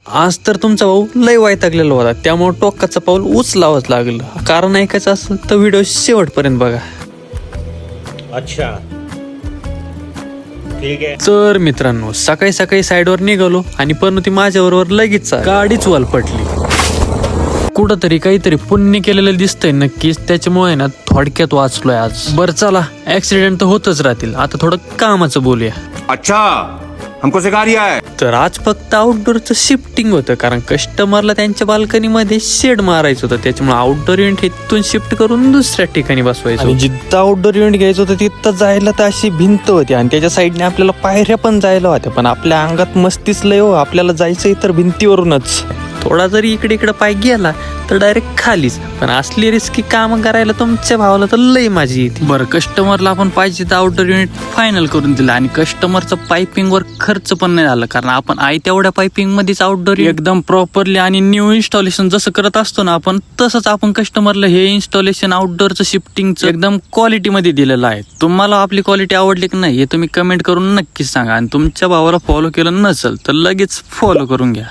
आज तर तुमचा भाऊ लय वैतागलेला होता, त्यामुळे टोकाचं पाऊल उचलावंच लागलं. कारण ऐकायचं असेल तर व्हिडिओ शेवटपर्यंत बघा. अच्छा ठीक आहे. तर मित्रांनो, सकाळी सकाळी साईडवर निघालो आणि पनोती माझ्याबरोबर लगेच गाडीच वलपटली. कुठंतरी काहीतरी पुण्य केलेलं दिसतंय नक्कीच, त्याच्यामुळे ना थोडक्यात वाचलोय आज. बरं चला, ऍक्सिडेंट तर होतच राहतील, आता थोडं कामाचं बोलूया. अच्छा हमको सिखा रिया है. तर आज फक्त आउटडोअरचं शिफ्टिंग होतं, कारण कस्टमरला त्यांच्या बाल्कनीमध्ये शेड मारायचं होतं. त्याच्यामुळे आउटडोअर इव्हेंट इथून शिफ्ट करून दुसऱ्या ठिकाणी बसवायचं. आणि जिथं आउटडोअर इव्हेंट घ्यायचं होतं तिथं जायला तर अशी भिंत होती आणि त्याच्या साईडने आपल्याला पायऱ्या पण जायला होत्या, पण आपल्या अंगात मस्तीच लय हो, आपल्याला जायचंय तर भिंतीवरूनच. थोडा जरी इकडे इकडे पाय गेला तर डायरेक्ट खालीच. पण असली रिस्की काम करायला तुमच्या भावाला तर लय माझी येते. बरं, कस्टमरला आपण पाहिजे तर आउटडोअर युनिट फायनल करून दिलं आणि कस्टमरचं पायपिंगवर खर्च पण नाही झाला, कारण आपण तेवढ्या पायपिंग मध्येच आउटडोअर एकदम प्रॉपरली आणि न्यू इन्स्टॉलेशन जसं करत असतो ना आपण, तसंच आपण कस्टमरला हे इन्स्टॉलेशन आउटडोअरचं शिफ्टिंगचं एकदम क्वालिटी मध्ये दिलेलं आहे. तुम्हाला आपली क्वालिटी आवडली की नाही हे तुम्ही कमेंट करून नक्कीच सांगा. आणि तुमच्या भावाला फॉलो केलं नसेल तर लगेच फॉलो करून घ्या.